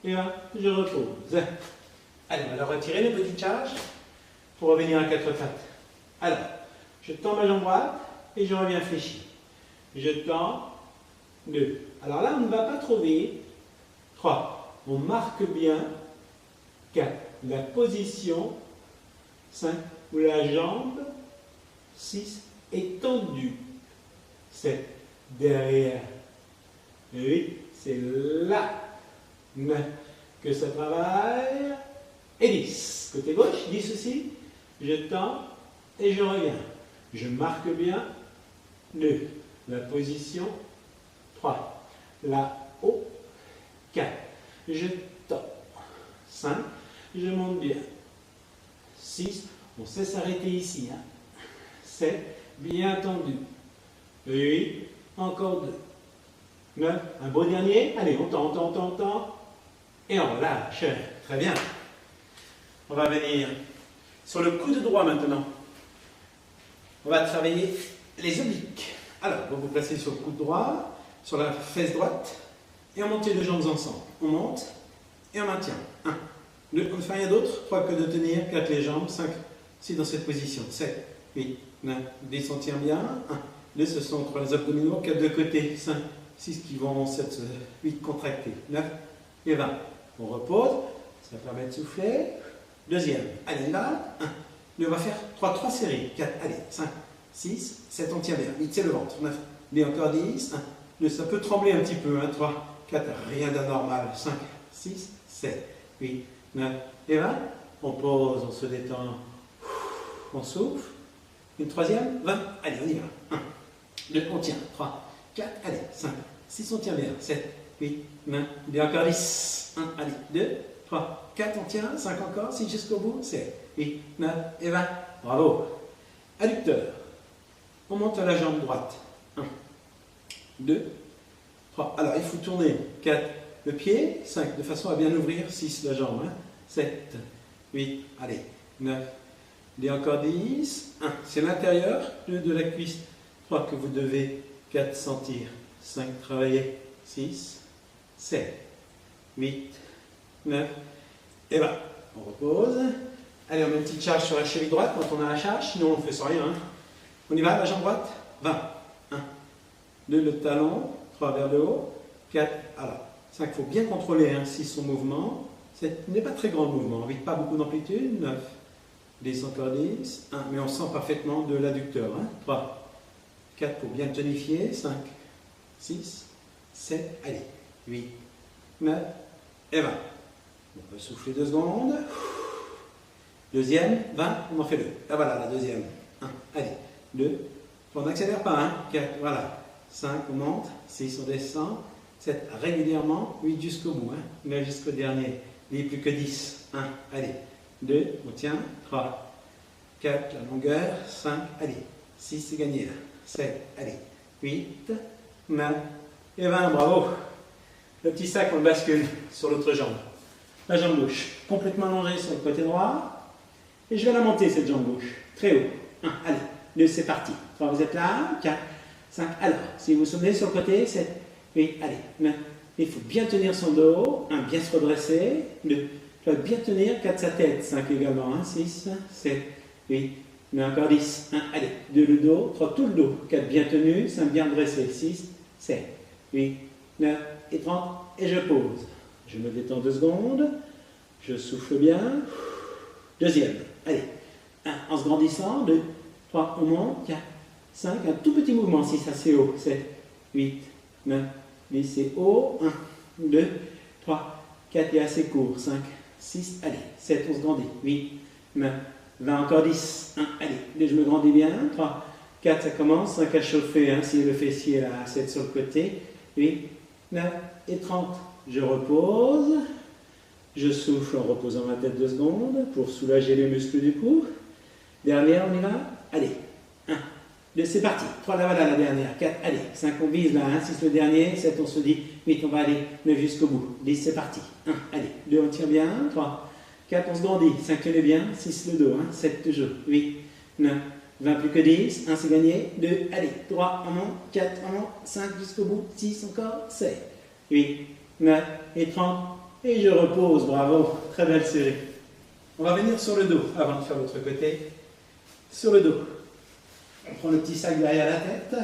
et 1, je repose. Allez, on va retirer les petites charges pour revenir à 4 pattes. Alors, je tends ma jambe droite et je reviens fléchi. Je tends, 2. Alors là, on ne va pas trop vite. 3. On marque bien. 4. La position. 5. Où la jambe. 6. Est tendue. 7. Derrière. 8. C'est là. 9. Que ça travaille. Et 10. Côté gauche, 10 aussi. Je tends et je reviens. Je marque bien. 2. La position. 3. Là-haut. 4. Je tends. 5. Je monte bien. 6. On sait s'arrêter ici. 7. Bien tendu. 8. Encore 2. 9. Un beau dernier. Allez, on tend, on tend, on tend, on tend. Et on relâche. Très bien. On va venir sur le coude droit maintenant. On va travailler les obliques. Alors, vous vous placez sur le coude droit, sur la fesse droite, et on monte les deux jambes ensemble. On monte et on maintient. 1, 2, on ne fait rien d'autre. 3 que de tenir, 4 les jambes, 5, 6 dans cette position, 7, 8, 9, 10 on tient bien. 1, 2, ce sont 3 les abdominaux, 4 de côté, 5, 6 qui vont 7, 8 contractés, 9 et 20. On repose, ça permet de souffler. Deuxième, allez là, 1, 2, on va faire 3 séries, 4, allez, 5, 6, 7, on tient bien, 8 c'est le ventre, 9, 10, encore 10, 1, 2, ça peut trembler un petit peu, 3, 4, rien d'anormal, 5, 6, 7, 8, 9 et 20, on pose, on se détend, on souffle, une troisième, 20, allez on y va, 1, 2, on tient, 3, 4, allez, 5, 6, on tient bien, 7, 8, 9, bien encore 10, 1, allez, 2, 3, 4, on tient, 5 encore, 6 jusqu'au bout, 7, 8, 9 et 20. Bravo. Adducteur. On monte à la jambe droite. 1, 2, 3. Alors, il faut tourner 4 le pied, 5 de façon à bien ouvrir, 6 la jambe. 7, 8, allez, 9 Et encore 10. 1. C'est l'intérieur. 2 de la cuisse. 3 que vous devez. 4 sentir. 5 travailler. 6, 7, 8, 9 et 20. On repose. Allez, on met une petite charge sur la cheville droite quand on a la charge. Sinon, on fait sans rien. Hein. On y va, la jambe droite. 20. 1. 2, le talon. 3 vers le haut. 4. Alors, 5, il faut bien contrôler. Hein, 6, son mouvement. 7 n'est pas très grand mouvement. 8, pas beaucoup d'amplitude. 9. 10, encore 10. 1. Mais on sent parfaitement de l'adducteur. Hein. 3. 4 pour bien tonifier. 5. 6. 7. Allez. 8. 9. Et 20. On peut souffler 2 secondes. Deuxième. 20. On en fait 2. Ah voilà, la deuxième. 1. Allez. 2. On n'accélère pas. Hein. 4. Voilà. 5. On monte. 6. On descend. 7. Régulièrement. 8 jusqu'au bout. Hein. 9 jusqu'au dernier. Il n'y a plus que 10. 1. Allez. 2. On tient. 3. 4. La longueur. 5. Allez. 6. C'est gagné. 7. Allez. 8. 9. Et 20. Bravo. Le petit sac, on le bascule sur l'autre jambe. La jambe gauche, complètement allongée sur le côté droit. Et je vais la monter, cette jambe gauche. Très haut. 1, allez. 2, c'est parti. 3, vous êtes là. 4, 5, alors. Si vous vous souvenez sur le côté, 7, 8, allez. 9. Il faut bien tenir son dos. 1, bien se redresser. 2, bien tenir. 4, sa tête. 5 également. 6, 7, 8, 9, encore 10. 1, allez. 2, le dos. 3, tout le dos. 4, bien tenu. 5, bien dressé. 6, 7, 8, 9 et 30. Et je pose. Je me détends 2 secondes. Je souffle bien. Deuxième. Allez. 1, en se grandissant. 2, 3, on monte. 4, 5, un tout petit mouvement. 6, assez haut. 7, 8, 9, 10, c'est haut. 1, 2, 3, 4 et assez court. 5, 6, allez. 7, on se grandit. 8, 9, 20, encore 10. 1, allez. 2, je me grandis bien. 3, 4, ça commence. 5 à chauffer. Hein, si le fessier là, 7 sur le côté. 8, 9 et 30. Je repose. Je souffle en reposant ma tête 2 secondes pour soulager les muscles du cou. Dernière, on y va. Allez. 1, 2, c'est parti. 3, là, voilà la dernière. 4, allez. 5, on vise là. 6, le dernier. 7, on se dit. 8, on va aller. 9 jusqu'au bout. 10, c'est parti. 1, allez. 2, on tire bien. 3, 4, on se grandit. 5, tenez bien. 6, le dos. 7, toujours. 8, 9, 20, plus que 10. 1, c'est gagné. 2, allez. 3, on monte. 4, on monte. 5, jusqu'au bout. 6, encore. 7, 8, 9 et 30. Et je repose. Bravo. Très belle série. On va venir sur le dos avant de faire l'autre côté. Sur le dos. On prend le petit sac derrière la tête.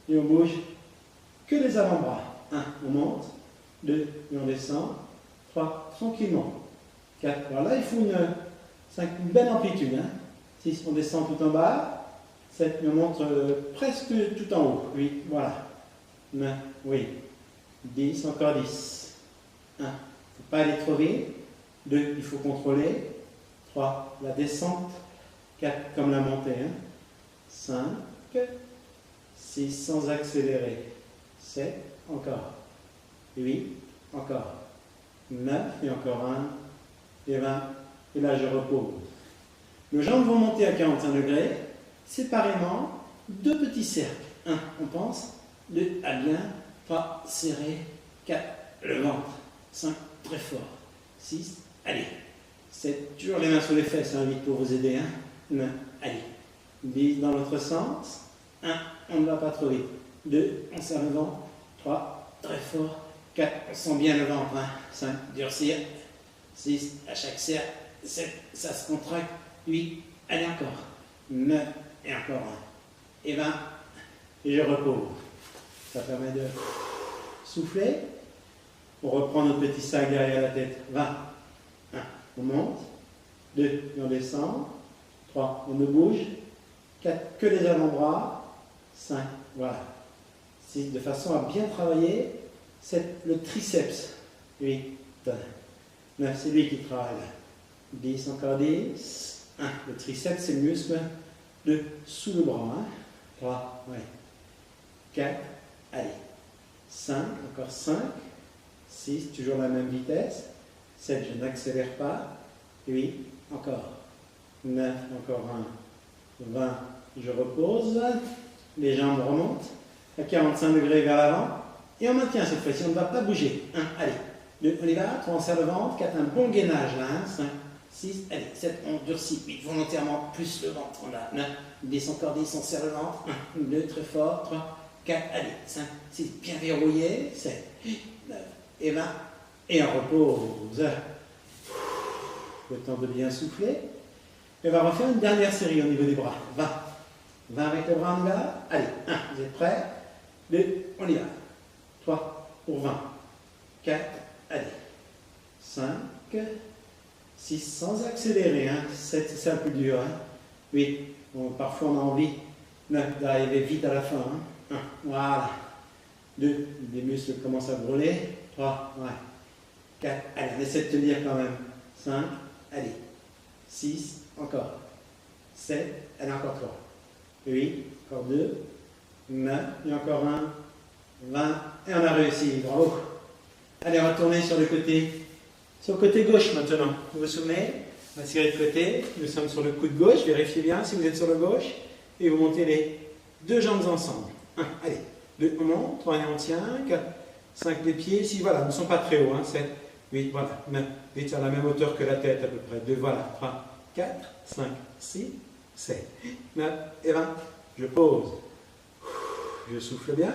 Et on bouge que les avant-bras. 1, on monte. 2, et on descend. 3, tranquillement. 4, voilà, il faut une belle amplitude. 6, on descend tout en bas. 7, on monte presque tout en haut. 8, voilà. 9, oui. 10, encore 10. 1, il ne faut pas aller trop vite. 2, il faut contrôler. 3, la descente. 4, comme la montée. 5, 6, sans accélérer. 7, encore. 8, encore. 9, et encore 1, et 20. Et là, je repose. Nos jambes vont monter à 45 degrés. Séparément, 2 petits cercles. 1, on pense. 2, à bien. 3, serré. 4, le ventre. 5, très fort. 6, allez. 7, toujours les mains sur les fesses, 8 pour vous aider. 9, allez. 10 dans l'autre sens. 1, on ne va pas trop vite. 2, on serre le ventre. 3, très fort. 4, on sent bien le ventre. 5, durcir. 6, à chaque serre. 7, ça se contracte. 8, allez encore. 9, et encore 1. Et 20, et je repose. Ça permet de souffler. On reprend notre petit sac derrière la tête. 20. 1, on monte. 2, et on descend. 3, on ne bouge. 4, que les avant-bras. 5, voilà. 6, de façon à bien travailler 7, le triceps. 8, 9, c'est lui qui travaille. 10, encore 10. 1, le triceps, c'est le muscle de sous le bras. 3, ouais. 4, allez. 5, encore 5. 6, toujours la même vitesse. 7, je n'accélère pas. 8, encore. 9, encore 1. 20, je repose. Les jambes remontent à 45 degrés vers l'avant. Et on maintient cette fois-ci, on ne va pas bouger. 1, allez. 2, on y va. 3, on serre le ventre. 4, un bon gainage là. 5, 6, allez, 7, on durcit, 8, volontairement, plus le ventre, on a 9, 10, encore 10, on serre le ventre, 1, 2, très fort, 3, 4, allez, 5, 6, bien verrouillé, 7, 9 et 20, et on repose. Le temps de bien souffler. Et on va refaire une dernière série au niveau des bras. 20. 20 avec le bras en là. Allez, 1, vous êtes prêts? 2, on y va. 3 pour 20. 4, allez. 5, 6, sans accélérer. 7, c'est ça le plus dur. 8, bon, parfois on a envie d'arriver vite à la fin. 1, voilà. 2, les muscles commencent à brûler. 3, ouais. 4, allez, on essaie de tenir quand même. 5, allez. 6, encore. 7, allez, encore 3. 8, encore 2. 9, et encore 1. 20, et on a réussi. Bravo. Allez, on va tourner sur le côté gauche maintenant. Vous vous souvenez? On va tirer de côté. Nous sommes sur le coude gauche. Vérifiez bien si vous êtes sur le gauche. Et vous montez les deux jambes ensemble. 1, allez. 2, on monte. 3, et on tient. 4, 5, les pieds. 6, voilà. Nous ne sommes pas très hauts. 7, 8, voilà. 9, 8, à la même hauteur que la tête à peu près. 2, voilà. 3, 4, 5, 6, 7, 9 et 20. Je pose. Je souffle bien.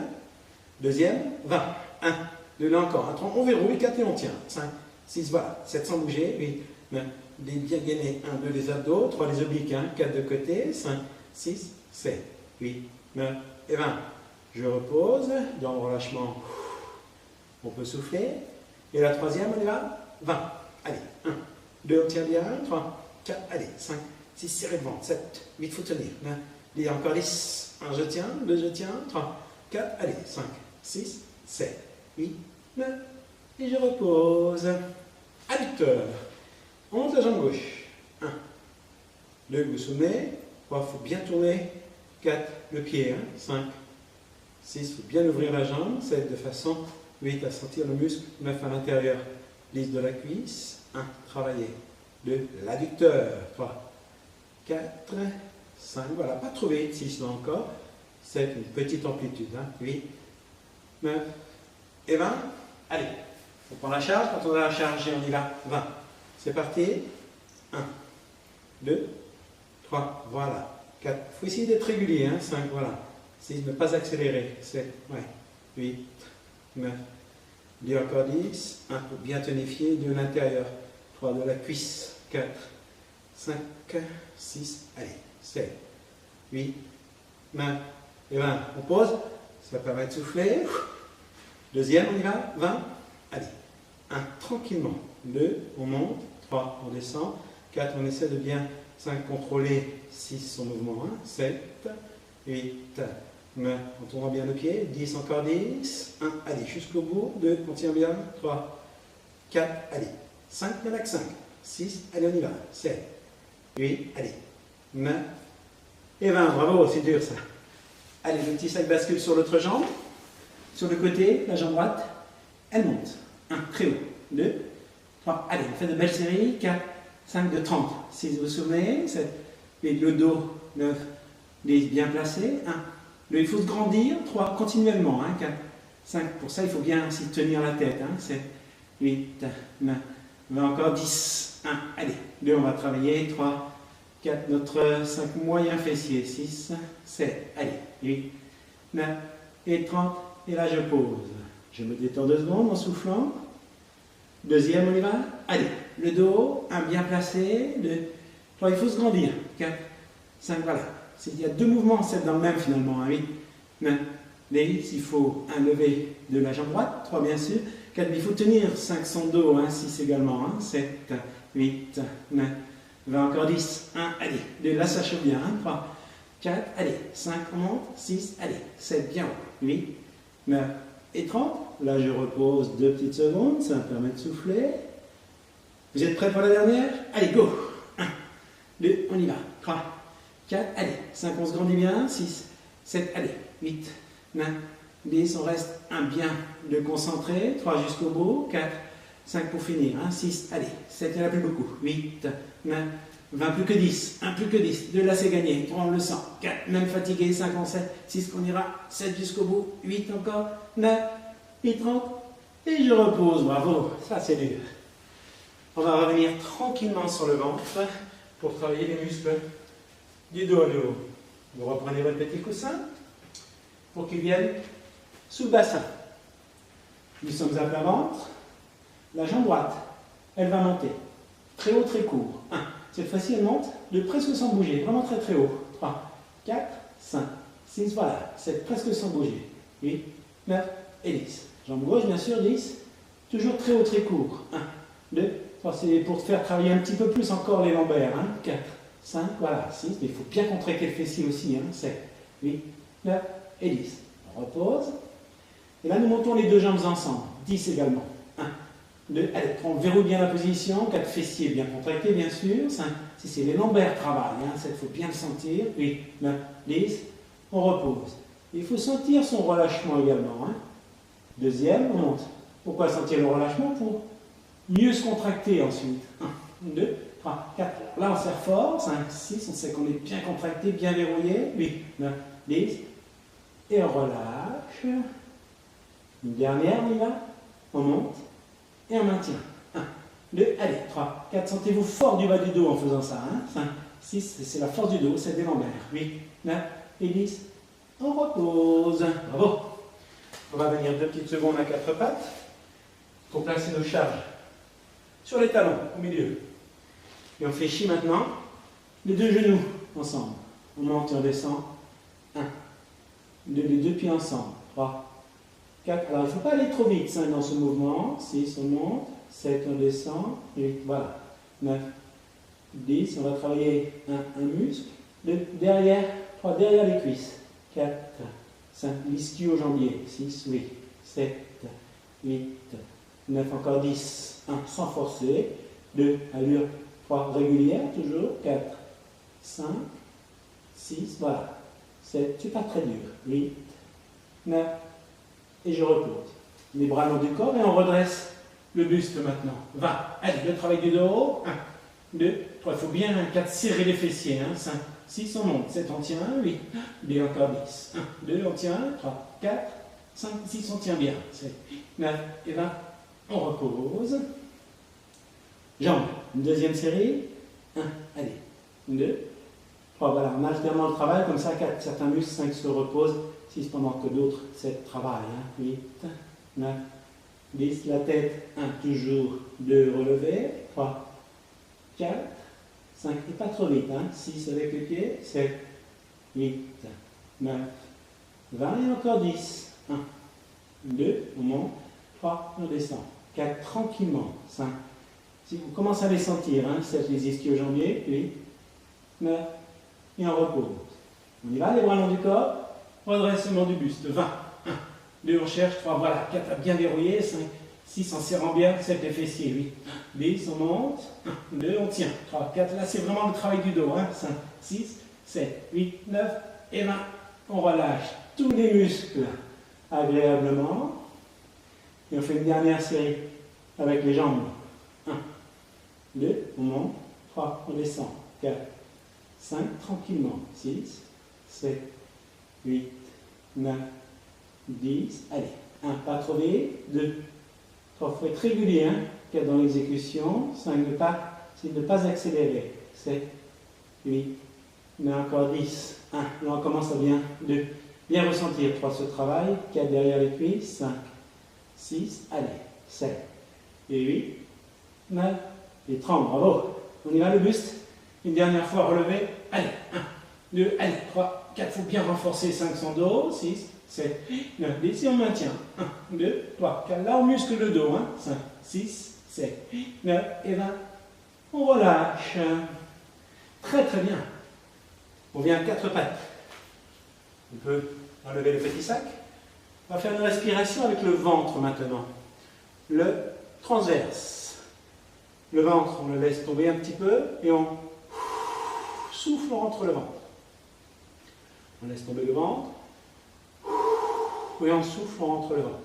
Deuxième, 20. 1, 2, là encore. 1, 3, on verrouille. 4 et on tient. 5, 6, voilà. 7 sans bouger. 8, 9, des bien gainés. 1, 2, les abdos. 3, les obliques. 4 de côté. 5, 6, 7, 8, 9 et 20. Je repose. Dans le relâchement, on peut souffler. Et la troisième, on y va. 20. Allez. 1, 2, on tient bien. 3, 4, allez. 5, 6, serrez le ventre. 7, 8, il faut tenir. 9, et encore 10. 1, je tiens. 2, je tiens. 3, 4, allez. 5, 6, 7, 8, 9. Et je repose. Adducteur. On monte la jambe gauche. 1, 2, vous souvenez. 3, il faut bien tourner. 4, le pied. 5, 6, il faut bien ouvrir la jambe. 7, de façon 8, à sentir le muscle. 9, à l'intérieur. 10 de la cuisse. 1, travailler. 2, l'adducteur. 3, 4, 5, voilà, pas trop vite. 6, là encore. 7, une petite amplitude. 8, 9 et 20. Allez, on prend la charge. Quand on a la charge, on y va. 20. C'est parti. 1, 2, 3, voilà. 4, il faut essayer d'être régulier. 5, voilà. 6, ne pas accélérer. 7, ouais. 8, 9, 2, encore 10. 1, pour bien tonifier. 2, l'intérieur. 3, de la cuisse. 4, 5, 6, allez. 7, 8, 9 et 20. On pose. Ça permet de souffler. Deuxième, on y va. 20. Allez. 1, tranquillement. 2, on monte. 3, on descend. 4, on essaie de bien 5, contrôler. 6, son mouvement. 7, 8, 9, on tourne bien le pied. 10, encore 10. 1, allez, jusqu'au bout. 2, on tient bien. 3, 4, allez. 5, il y en a que 5. 6, allez, on y va. 7, 8, allez. 9 et 20. Bravo, c'est dur ça. Allez, le petit sac bascule sur l'autre jambe. Sur le côté, la jambe droite, elle monte. 1, très haut. 2, 3, allez, on fait de belles séries. 4, 5 de 30. 6, vous vous souvenez. 7, 8, le dos, 9, 10, bien placé. 1, 2, il faut se grandir. 3, continuellement. 4, 5, pour ça, il faut bien aussi tenir la tête. 7, 8, 9, 20, encore 10. 1, allez. 2, on va travailler. 3, 4, notre 5 moyen fessier. 6, 7, allez. 8, 9 et 30. Et là, je pose. Je me détends 2 secondes en soufflant. Deuxième, on y va. Allez, le dos, 1 bien placé. 2, 3, il faut se grandir. 4, 5, voilà. Il y a 2 mouvements, 7 dans le même finalement. 8, 9, 10, il faut un lever de la jambe droite. 3, bien sûr. 4, il faut tenir 5 son dos. 6 également. 7, 8, 9, 20, encore 10. 1, allez. 2, là, ça chauffe bien. 3, 4, allez. 5, on monte. 6, allez. 7, bien haut. 8, 9 et 30. Là, je repose 2 petites secondes. Ça me permet de souffler. Vous êtes prêts pour la dernière? Allez, go! 1, 2, on y va. 3, 4, allez. 5, on se grandit bien. 6, 7, allez. 8, 9, 10, on reste un bien de concentré. 3 jusqu'au bout. 4, 5 pour finir. 6, allez. 7, il n'y en a plus beaucoup. 8, 9, 20, plus que 10. 1, plus que 10. 2, là, c'est gagné. 3, on le sent. 4, même fatigué. 5, on 7. 6, qu'on ira. 7 jusqu'au bout. 8 encore. 9 et 30. Et je repose. Bravo. Ça, c'est dur. On va revenir tranquillement sur le ventre pour travailler les muscles du dos à nouveau. Vous reprenez votre petit coussin pour qu'il vienne sous le bassin. Nous sommes à plat ventre. La jambe droite, elle va monter. Très haut, très court. 1. Cette fois-ci, elle monte de presque sans bouger. Vraiment très très haut. 3, 4, 5, 6, voilà. 7, presque sans bouger. 8, 9 et 10. Jambe gauche, bien sûr, 10. Toujours très haut, très court. 1, 2, 3. C'est pour faire travailler un petit peu plus encore les lombaires. 4, 5, voilà. 6. Mais il faut bien contracter le fessier aussi. 7, 8, 9 et 10. On repose. Et là, nous montons les deux jambes ensemble. 10 également. 1, 2, allez, on verrouille bien la position. 4 fessiers bien contractés, bien sûr. 5, 6, c'est les lombaires travaillent. 7, il faut bien le sentir. 8, 9, 10. On repose. Il faut sentir son relâchement également. Deuxième, on monte. Pourquoi sentir le relâchement? Pour mieux se contracter ensuite. 1, 2, 3, 4. Là, on serre fort. 5, 6, on sait qu'on est bien contracté, bien verrouillé. 8, 9, 10. Et on relâche. Une dernière, on y va. On monte. Et on maintient. 1, 2, allez, 3, 4. Sentez-vous fort du bas du dos en faisant ça. 5, 6, c'est la force du dos, c'est des lombaires. 8, 9 et 10. On repose. Bravo. On va venir 2 petites secondes à 4 pattes pour placer nos charges sur les talons, au milieu. Et on fléchit maintenant les deux genoux ensemble. On monte et on descend. 1, 2, les deux pieds ensemble. 3, 4. Alors, il ne faut pas aller trop vite 5 dans ce mouvement. 6, on monte. 7, on descend. 8, voilà. 9, 10. On va travailler un muscle. 2, derrière. 3, derrière les cuisses. 4, 5, l'ischio-jambier. 6, 8, 7, 8, 9, encore 10. 1, sans forcer. 2, allure 3, régulière, toujours. 4, 5, 6, voilà. 7, c'est pas très dur. 8, 9, et je repose. Les bras long du corps et on redresse le buste maintenant. 20. Allez, le travail du dos. 1, 2, 3. Il faut bien 4, serrer les fessiers. 5, 6, on monte. 7, on tient. 8, 2, encore 10. 1, 2, on tient. 3, 4, 5, 6, on tient bien. 7, 9 et 20. On repose. Jambes. Une deuxième série. 1, allez. 2, 3, voilà. En alternant le travail, comme ça, 4, certains muscles, 5 se reposent. 6 pendant que d'autres 7 travaillent. 8, 9, 10. La tête. 1, toujours 2 relevés. 3, 4, 5. Et pas trop vite. 6 avec les pieds. 7, 8, 9, 20. Et encore 10. 1, 2, on monte. 3, on descend. 4, tranquillement. 5. Si vous commencez à les sentir, 7, les ischio-jambiers. 8, 9. Et on repose. On y va, les bras longs du corps. Redressement du buste. 20. 1, 2, on cherche. 3, voilà. 4, à bien verrouiller. 5, 6, en serrant bien. 7, les fessiers. 8, 10, on monte. 1, 2, on tient. 3, 4, là, c'est vraiment le travail du dos. 5, 6, 7, 8, 9 et 20. On relâche tous les muscles agréablement. Et on fait une dernière série avec les jambes. 1, 2, on monte. 3, on descend. 4, 5, tranquillement. 6, 7, 8, 9, 10, allez, 1, pas trop vite, 2, 3, il faut être régulier, 4 dans l'exécution, 5, c'est ne pas accélérer, 7, 8, mais encore 10, 1, là on commence à bien ressentir, 3 ce travail, 4 derrière les cuisses, 5, 6, allez, 7, et 8, 9, et 30, bravo, on y va le buste, une dernière fois relevé, allez, 1, 2, allez, 3, 4, il faut bien renforcer 5 son dos, 6, 7, 9, 10, et on maintient. 1, 2, 3, 4, là on muscle le dos, 5, 6, 7, 9 et 20. On relâche. Très très bien. On vient à 4 pattes. On peut enlever le petit sac. On va faire une respiration avec le ventre maintenant. Le transverse. Le ventre, on le laisse tomber un petit peu et on souffle, on rentre le ventre. On laisse tomber le ventre. Et on souffle, on rentre le ventre.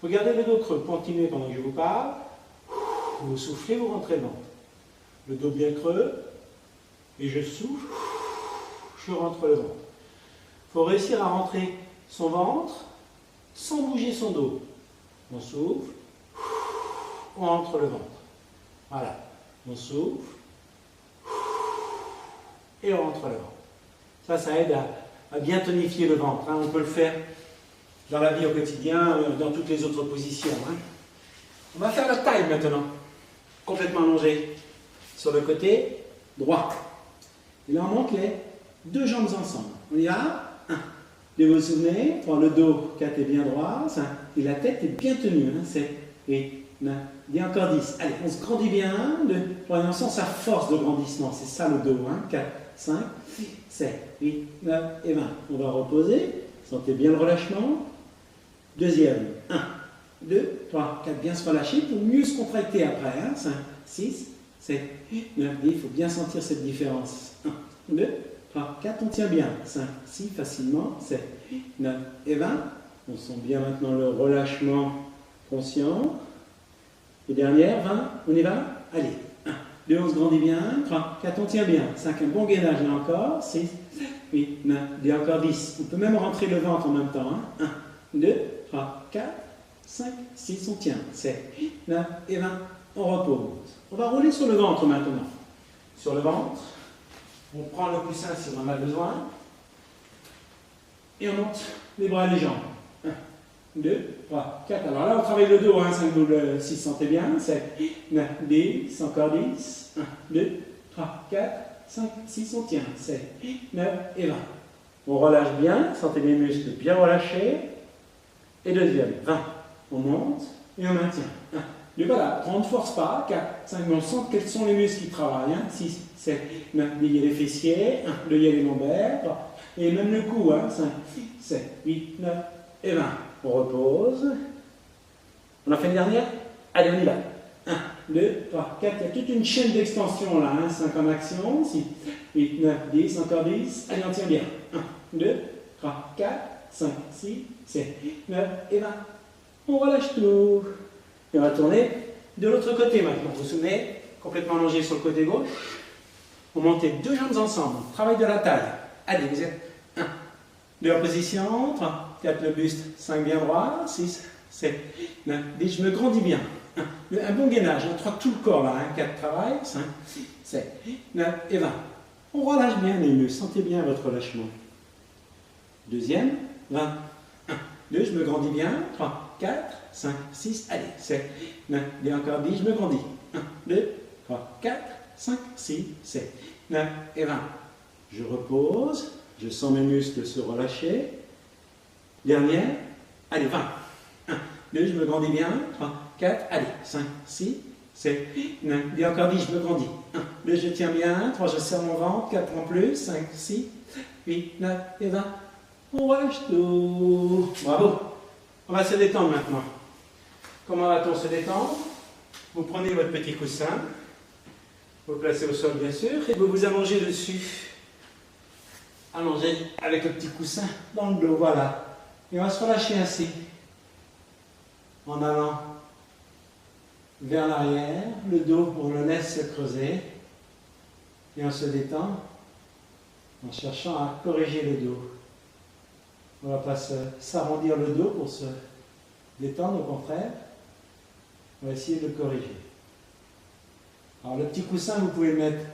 Regardez le dos creux. Continuez pendant que je vous parle. Vous soufflez, vous rentrez le ventre. Le dos bien creux. Et je souffle. Je rentre le ventre. Il faut réussir à rentrer son ventre sans bouger son dos. On souffle. On rentre le ventre. Voilà. On souffle. Et on rentre le ventre. Ça aide à bien tonifier le ventre. Hein. On peut le faire dans la vie au quotidien, dans toutes les autres positions. Hein. On va faire la taille maintenant. Complètement allongé sur le côté droit. Et là, on monte les deux jambes ensemble. On y va. 1. Vous vous souvenez, le dos 4 est bien droit. 5. Et la tête est bien tenue. Hein. C'est 8, 9, et encore 10. Allez, on se grandit bien. 2, 3, et on sent sa force de grandissement. C'est ça le dos. Hein. 4, 5, 6, 7, 8, 9 et 20. On va reposer. Sentez bien le relâchement. Deuxième. 1, 2, 3, 4. Bien se relâcher pour mieux se contracter après. Hein. 5, 6, 7, 8, 9, 10. Il faut bien sentir cette différence. 1, 2, 3, 4. On tient bien. 5, 6, facilement. 7, 8, 9 et 20. On sent bien maintenant le relâchement conscient. Et dernière, 20. On y va. Allez. 1, 2, on se grandit bien. 3, 4, on tient bien. 5, un bon gainage là encore. 6, 8, 9, et encore 10. On peut même rentrer le ventre en même temps. Hein. 1, 2, 3, 4, 5, 6, on tient. 7, 8, 9 et 20. On repose. On va rouler sur le ventre maintenant. Sur le ventre. On prend le coussin si on en a besoin. Et on monte les bras et les jambes. 1, 2, 3, 4. Alors là, on travaille le dos. 5, 6, sentez bien. 7, 9, 10, encore 10. 1, 2, 3, 4, 5, 6, on tient. 7, 9 et 20. On relâche bien. Sentez les muscles bien relâchés. Et deuxième. 20. On monte et on maintient. 1, 2, voilà. On ne force pas. 4, 5, on sent quels sont les muscles qui travaillent. 6, 7, 9, il y a les fessiers. 1, 2, il y a les lombaires. 3, et même le cou. 5, 6, 7, 8, 9 et 20. On repose. On a fait une dernière. Allez, on y va. 1, 2, 3, 4. Il y a toute une chaîne d'extension là. 5 en action. 6, 8, 9, 10, encore 10. Allez, on tient bien. 1, 2, 3, 4, 5, 6, 7, 9 et 20. On relâche tout. Et on va tourner de l'autre côté maintenant. Vous vous souvenez, complètement allongé sur le côté gauche. On monte les deux jambes ensemble. Travail de la taille. Allez, vous êtes 1, 2 en position, 3, 4 le buste, 5 bien droit, 6, 7, 9, 10. Je me grandis bien. Un bon gainage. 3 tout le corps là. 4 travail, 5, 6, 7, 9 et 20. On relâche bien les muscles. Sentez bien votre relâchement. Deuxième, 20. 1, 2, je me grandis bien. 3, 4, 5, 6, allez, 7, 9, et encore 10, je me grandis. 1, 2, 3, 4, 5, 6, 7, 9 et 20. Je repose, je sens mes muscles se relâcher. Dernière, allez, 20. 1, 2, je me grandis bien. 3, 4, allez, 5, 6, 7, 9, et encore 10, je me grandis. 1, 2, je tiens bien. 3, je serre mon ventre. 4 en plus. 5, 6, 8, 9 et 20. On relâche tout. Bravo. On va se détendre maintenant. Comment va-t-on se détendre? Vous prenez votre petit coussin, vous le placez au sol bien sûr, et vous vous allongez dessus. Allongez avec le petit coussin dans le dos, voilà. Et on va se relâcher ainsi. En allant vers l'arrière, le dos, on le laisse se creuser. Et on se détend en cherchant à corriger le dos. On ne va pas s'arrondir le dos pour se détendre, au contraire. On va essayer de le corriger. Alors le petit coussin, vous pouvez le mettre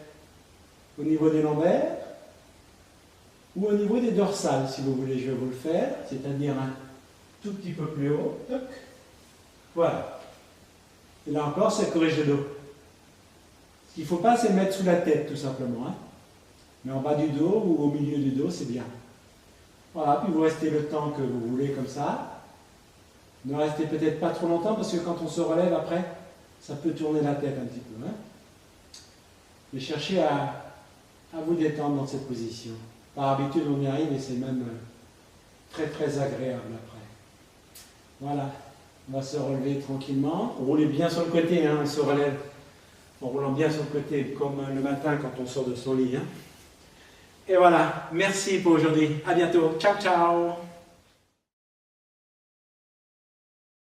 au niveau des lombaires ou au niveau des dorsales, si vous voulez. Je vais vous le faire, c'est-à-dire un tout petit peu plus haut. Toc. Voilà. Et là encore, ça corrige le dos. Ce qu'il ne faut pas, c'est le mettre sous la tête, tout simplement. Hein. Mais en bas du dos ou au milieu du dos, c'est bien. Voilà, puis vous restez le temps que vous voulez comme ça. Ne restez peut-être pas trop longtemps parce que quand on se relève après, ça peut tourner la tête un petit peu. Hein. Mais cherchez à vous détendre dans cette position. Par habitude, on y arrive et c'est même très très agréable après. Voilà, on va se relever tranquillement. Roulez bien sur le côté, hein, on se relève en roulant bien sur le côté comme le matin quand on sort de son lit. Hein. Et voilà, merci pour aujourd'hui. À bientôt. Ciao, ciao.